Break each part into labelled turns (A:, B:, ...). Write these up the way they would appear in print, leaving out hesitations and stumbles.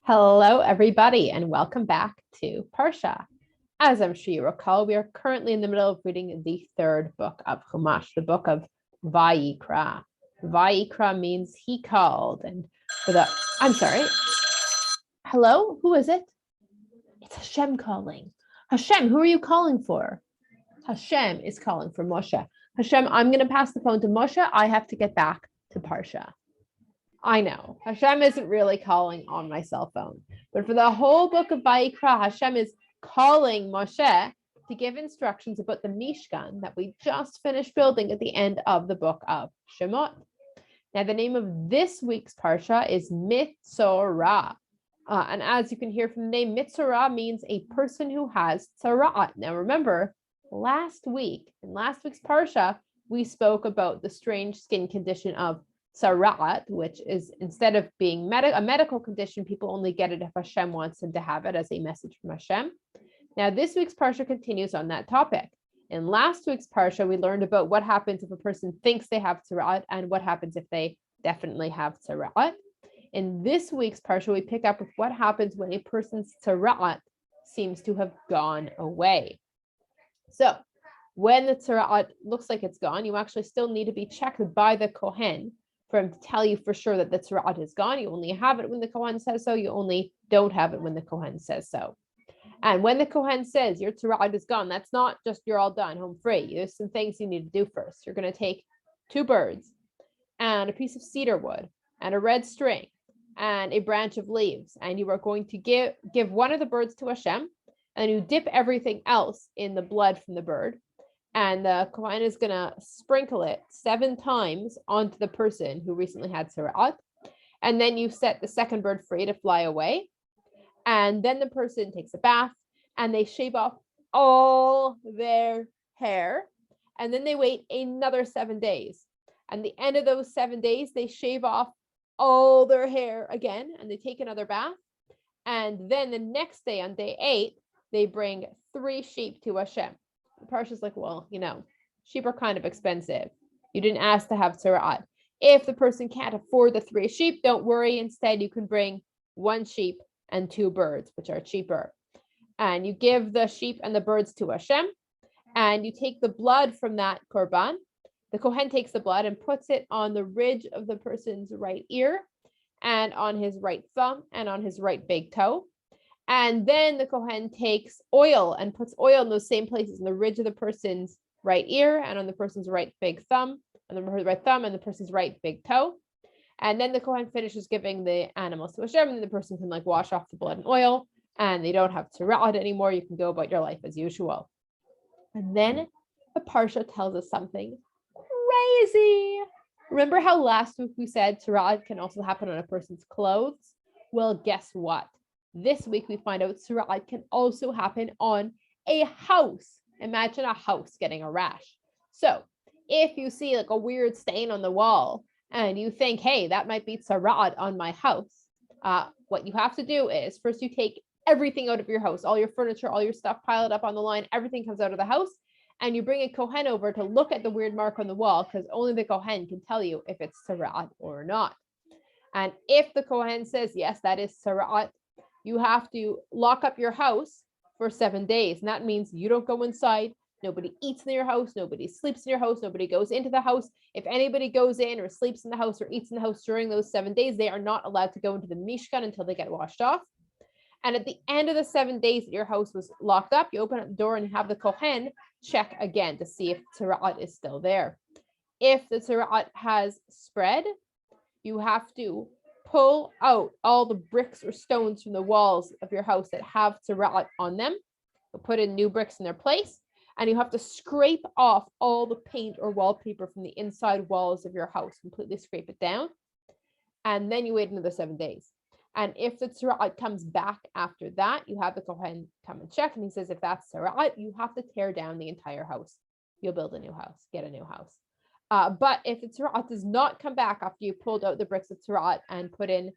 A: Hello, everybody, and welcome back to Parsha. As I'm sure you recall, we are currently in the middle of reading the third book of Chumash, the book of Vayikra. Vayikra means he called, and I'm sorry. Hello, who is it? It's Hashem calling. Hashem, who are you calling for? Hashem is calling for Moshe. Hashem, I'm going to pass the phone to Moshe. I have to get back to Parsha. I know Hashem isn't really calling on my cell phone, but for the whole book of Vayikra, Hashem is calling Moshe to give instructions about the Mishkan that we just finished building at the end of the book of Shemot. Now, the name of this week's Parsha is Metzora. And as you can hear from the name, Metzora means a person who has tzara'at. Now, remember, last week's Parsha, we spoke about the strange skin condition of tzara'at, which is, instead of being a medical condition, people only get it if Hashem wants them to have it as a message from Hashem. Now, this week's Parsha continues on that topic. In last week's Parsha, we learned about what happens if a person thinks they have tzara'at and what happens if they definitely have tzara'at. In this week's Parsha, we pick up with what happens when a person's tzara'at seems to have gone away. So, when the tzara'at looks like it's gone, you actually still need to be checked by the Kohen for him to tell you for sure that the tzara'at is gone. You only have it when the Kohen says so. You only don't have it when the Kohen says so. And when the Kohen says your tzara'at is gone, that's not just you're all done, home free. There's some things you need to do first. You're going to take 2 birds and a piece of cedar wood and a red string and a branch of leaves. And you are going to give one of the birds to Hashem, and you dip everything else in the blood from the bird. And the Kohen is going to sprinkle it 7 times onto the person who recently had tzara'at. And then you set the second bird free to fly away. And then the person takes a bath and they shave off all their hair. And then they wait another 7 days. And the end of those 7 days, they shave off all their hair again and they take another bath. And then the next day, on day 8, they bring 3 sheep to Hashem. Parsha's like, well, sheep are kind of expensive. You didn't ask to have tzara'at. If the person can't afford the 3 sheep, don't worry. Instead, you can bring 1 sheep and 2 birds, which are cheaper. And you give the sheep and the birds to Hashem, and you take the blood from that korban. The Kohen takes the blood and puts it on the ridge of the person's right ear, and on his right thumb, and on his right big toe. And then the Kohen takes oil and puts oil in those same places, in the ridge of the person's right ear and on the person's right big thumb, and the right thumb and the person's right big toe. And then the Kohen finishes giving the animals to Hashem, and the person can wash off the blood and oil, and they don't have tzara'at anymore. You can go about your life as usual. And then the Parsha tells us something crazy. Remember how last week we said tzara'at can also happen on a person's clothes? Well, guess what? This week, we find out tzara'at can also happen on a house. Imagine a house getting a rash. So if you see a weird stain on the wall and you think, hey, that might be tzara'at on my house, what you have to do is first you take everything out of your house, all your furniture, all your stuff, pile it up on the line, everything comes out of the house, and you bring a Kohen over to look at the weird mark on the wall, because only the Kohen can tell you if it's tzara'at or not. And if the Kohen says, yes, that is tzara'at, you have to lock up your house for 7 days. And that means you don't go inside. Nobody eats in your house. Nobody sleeps in your house. Nobody goes into the house. If anybody goes in or sleeps in the house or eats in the house during those 7 days, they are not allowed to go into the Mishkan until they get washed off. And at the end of the 7 days that your house was locked up, you open up the door and have the Kohen check again to see if tzara'at is still there. If the tzara'at has spread, you have to pull out all the bricks or stones from the walls of your house that have tzara'at on them. You'll put in new bricks in their place, and you have to scrape off all the paint or wallpaper from the inside walls of your house, completely scrape it down. And then you wait another 7 days. And if the tzara'at comes back after that, you have the Kohen come and check, and he says, if that's tzara'at, you have to tear down the entire house. You'll build a new house, get a new house. But if the tzara'at does not come back after you pulled out the bricks of tzara'at and put in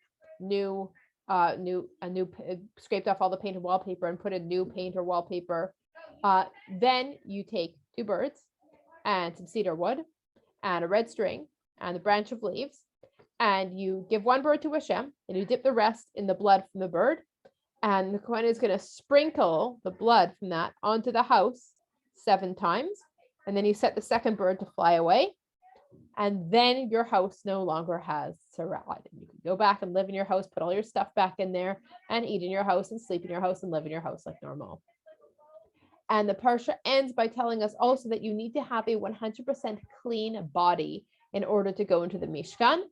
A: scraped off all the paint and wallpaper and put in new paint or wallpaper, then you take 2 birds and some cedar wood and a red string and a branch of leaves, and you give one bird to Hashem, and you dip the rest in the blood from the bird. And the Kohen is going to sprinkle the blood from that onto the house 7 times. And then you set the second bird to fly away. And then your house no longer has tzara'at. You can go back and live in your house, put all your stuff back in there, and eat in your house, and sleep in your house, and live in your house like normal. And the Parsha ends by telling us also that you need to have a 100% clean body in order to go into the Mishkan,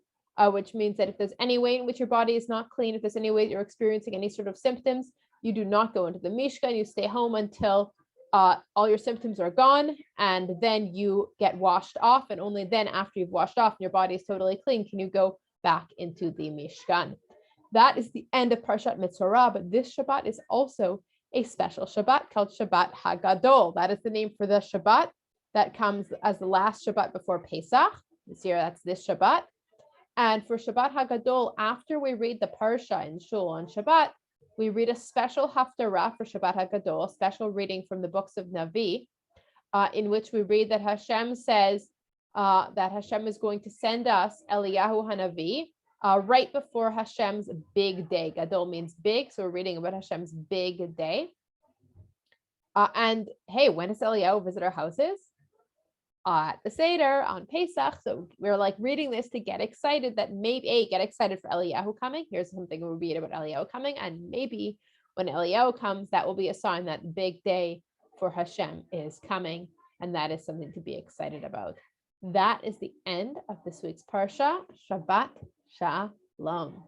A: which means that if there's any way in which your body is not clean, if there's any way that you're experiencing any sort of symptoms, you do not go into the Mishkan. You stay home until all your symptoms are gone, and then you get washed off. And only then, after you've washed off and your body is totally clean, can you go back into the Mishkan. That is the end of Parshat Metzora, but this Shabbat is also a special Shabbat called Shabbat HaGadol. That is the name for the Shabbat that comes as the last Shabbat before Pesach. This year, that's this Shabbat. And for Shabbat HaGadol, after we read the Parsha in Shul on Shabbat, we read a special Haftarah for Shabbat HaGadol, a special reading from the books of Navi, in which we read that Hashem says that Hashem is going to send us Eliyahu Hanavi right before Hashem's big day. Gadol means big, so we're reading about Hashem's big day. And hey, when does Eliyahu visit our houses? At the Seder on Pesach. So we're like reading this to get excited that maybe get excited for Eliyahu coming. Here's something we read about Eliyahu coming, and maybe when Eliyahu comes, that will be a sign that big day for Hashem is coming, and that is something to be excited about. That is the end of this week's Parsha. Shabbat Shalom.